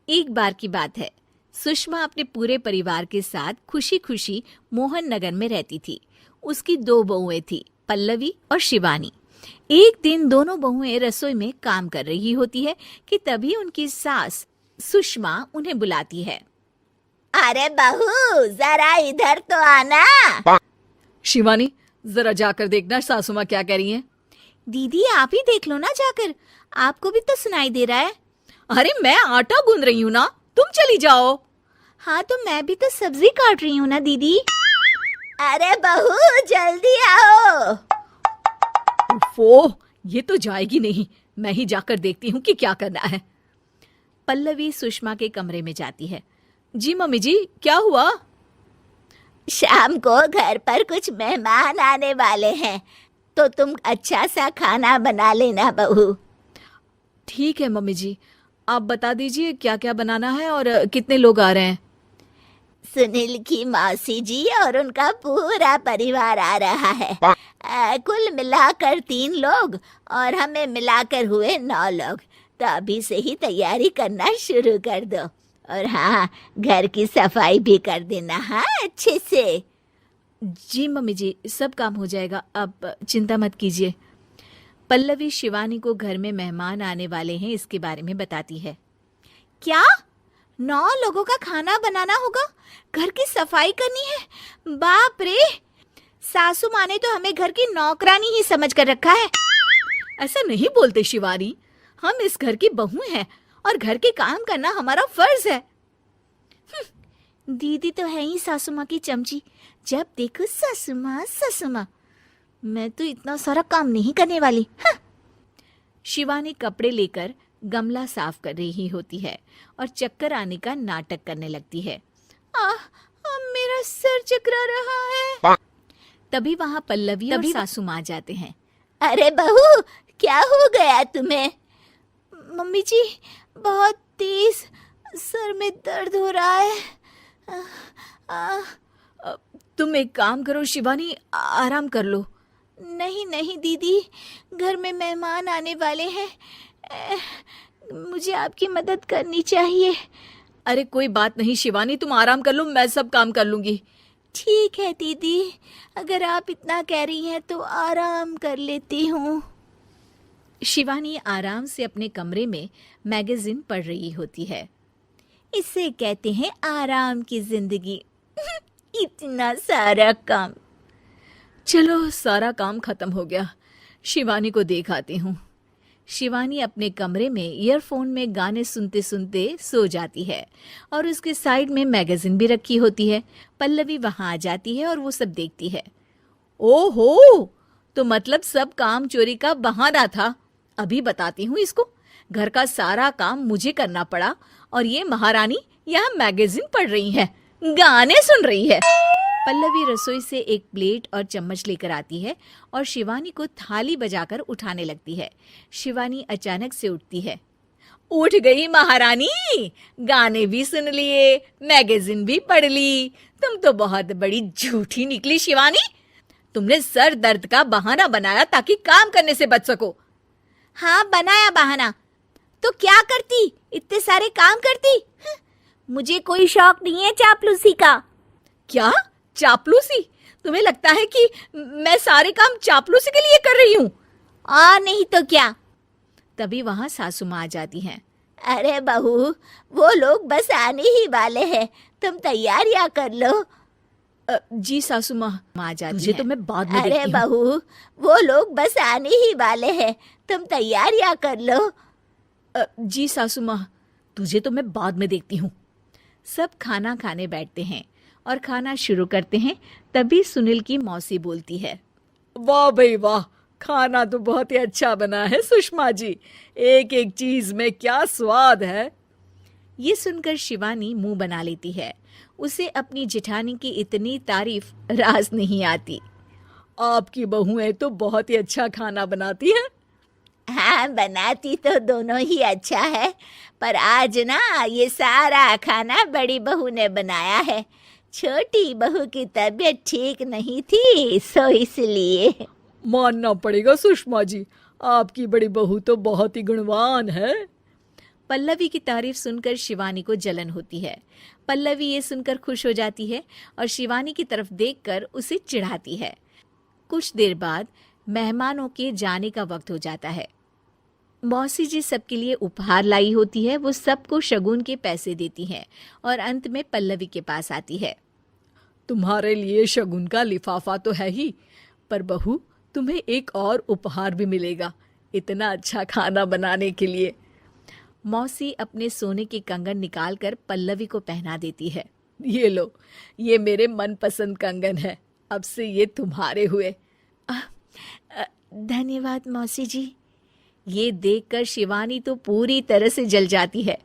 एक बार की बात है, सुषमा अपने पूरे परिवार के साथ खुशी खुशी मोहन नगर में रहती थी। उसकी 2 बहुएं थी, पल्लवी और शिवानी। एक दिन दोनों बहुएं रसोई में काम कर रही होती है कि तभी उनकी सास सुषमा उन्हें बुलाती है। अरे बहू, जरा इधर तो आना। शिवानी, जरा जाकर देखना सासू माँ क्या कह रही हैं। दीदी आप ही देख लो ना जाकर, आपको भी तो सुनाई दे रहा है। अरे मैं आटा गूंद रही हूँ ना, तुम चली जाओ। हाँ तो मैं भी तो सब्जी काट रही हूँ ना दीदी। अरे बहू, जल्दी आओ। ओफो, ये तो जाएगी नहीं। मैं ही जाकर देखती हूँ कि क्या करना है। पल्लवी सुषमा के कमरे में जाती है। जी मम्मी जी, क्या हुआ? शाम को घर पर कुछ मेहमान आने वाले हैं, तो तुम अच्छा सा खाना बना लेना बहू। ठीक है मम्मी जी, आप बता दीजिए क्या क्या बनाना है और कितने लोग आ रहे हैं। सुनील की मौसी जी और उनका पूरा परिवार आ रहा है। कुल मिलाकर 3 लोग और हमें मिलाकर हुए 9 लोग। तो अभी से ही तैयारी करना शुरू कर दो। और हाँ, घर की सफाई भी कर देना, हाँ, अच्छे से। जी मम्मी जी, सब काम हो जाएगा, आप चिंता मत कीजिए। पल्लवी शिवानी को घर में मेहमान आने वाले हैं इसके बारे में बताती है। क्या 9 लोगों का खाना बनाना होगा, घर की सफाई करनी है? बाप रे, सासू माँ ने तो हमें घर की नौकरानी ही समझ कर रखा है। ऐसा नहीं बोलते शिवानी, हम इस घर की बहू हैं और घर के काम करना हमारा फर्ज है। दीदी तो है ही सासू माँ की चमची, जब देखो सासू माँ सासू माँ। मैं तो इतना सारा काम नहीं करने वाली। शिवानी कपड़े लेकर गमला साफ कर रही होती है और चक्कर आने का नाटक करने लगती है। मेरा सर चकरा रहा है। तभी वहां पल्लवी और सासू माँ जाते हैं। अरे बहू, क्या हो गया तुम्हें? मम्मी जी, बहुत तेज सर में दर्द हो रहा है। तुम एक काम करो शिवानी, आराम कर लो। नहीं नहीं दीदी, घर में मेहमान आने वाले हैं, मुझे आपकी मदद करनी चाहिए। अरे कोई बात नहीं शिवानी, तुम आराम कर लो, मैं सब काम कर लूंगी। ठीक है दीदी, अगर आप इतना कह रही हैं तो आराम कर लेती हूँ। शिवानी आराम से अपने कमरे में मैगजीन पढ़ रही होती है। इसे कहते हैं आराम की जिंदगी। इतना सारा काम। चलो, सारा काम खत्म हो गया, शिवानी को देख आती हूँ। शिवानी अपने कमरे में ईयरफोन में गाने सुनते सुनते सो जाती है और उसके साइड में मैगजीन भी रखी होती है। पल्लवी वहां आ जाती है और वो सब देखती है। ओहो, तो मतलब सब काम चोरी का बहाना था। अभी बताती हूँ इसको। घर का सारा काम मुझे करना पड़ा और ये महारानी यहाँ मैगजीन पढ़ रही है, गाने सुन रही है। पल्लवी रसोई से एक प्लेट और चम्मच लेकर आती है और शिवानी को थाली बजाकर उठाने लगती है। शिवानी अचानक से उठती है। उठ गई महारानी, गाने भी सुन लिए, मैगजीन भी पढ़ ली। तुम तो बहुत बड़ी झूठी निकली शिवानी। तुमने सर दर्द का बहाना बनाया ताकि काम करने से बच सको। हाँ, बनाया बहाना, तो क्या करती, इतने सारे काम करती। मुझे कोई शौक नहीं है चापलूसी का। क्या चापलूसी? तुम्हें लगता है कि मैं सारे काम चापलूसी के लिए कर रही हूँ? और नहीं तो क्या। तभी वहां सासू माँ आ जाती हैं। अरे बहू, वो लोग बस आने ही वाले हैं, तुम तैयारियां कर लो। जी सासू माँ आ जाती तुझे है। तो मैं बाद में अरे देखती हूँ। बहू, वो लोग बस आने ही वाले हैं, तुम तैयारियां कर लो। जी सासू माँ, तुझे तो मैं बाद में देखती हूँ। सब खाना खाने बैठते हैं और खाना शुरू करते हैं। तभी सुनील की मौसी बोलती है। वाह भाई वाह, खाना तो बहुत ही अच्छा बना है सुषमा जी, एक एक चीज में क्या स्वाद है। ये सुनकर शिवानी मुंह बना लेती है। उसे अपनी जेठानी की इतनी तारीफ रास नहीं आती। आपकी बहुएं तो बहुत ही अच्छा खाना बनाती हैं। हाँ, बनाती तो दोनों ही अच्छा है, पर आज ना ये सारा खाना बड़ी बहू ने बनाया है। छोटी बहू की तबीयत ठीक नहीं थी, सो इसलिए। मानना पड़ेगा सुषमा जी, आपकी बड़ी बहू तो बहुत ही गुणवान है। पल्लवी की तारीफ सुनकर शिवानी को जलन होती है। पल्लवी ये सुनकर खुश हो जाती है और शिवानी की तरफ देखकर उसे चिढ़ाती है। कुछ देर बाद मेहमानों के जाने का वक्त हो जाता है। मौसी जी सबके लिए उपहार लाई होती है। वो सबको शगुन के पैसे देती हैं और अंत में पल्लवी के पास आती है। तुम्हारे लिए शगुन का लिफाफा तो है ही, पर बहू तुम्हें एक और उपहार भी मिलेगा इतना अच्छा खाना बनाने के लिए। मौसी अपने सोने के कंगन निकालकर पल्लवी को पहना देती है। ये लो, ये मेरे मनपसंद कंगन है, अब से ये तुम्हारे हुए। धन्यवाद मौसी जी। ये देखकर शिवानी तो पूरी तरह से जल जाती है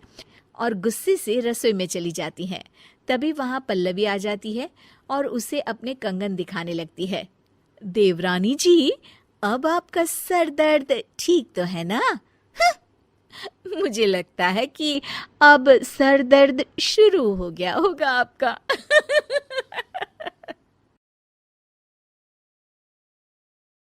और गुस्से से रसोई में चली जाती है। तभी वहां पल्लवी आ जाती है और उसे अपने कंगन दिखाने लगती है। देवरानी जी, अब आपका सर दर्द ठीक तो है ना? मुझे लगता है कि अब सर दर्द शुरू हो गया होगा आपका।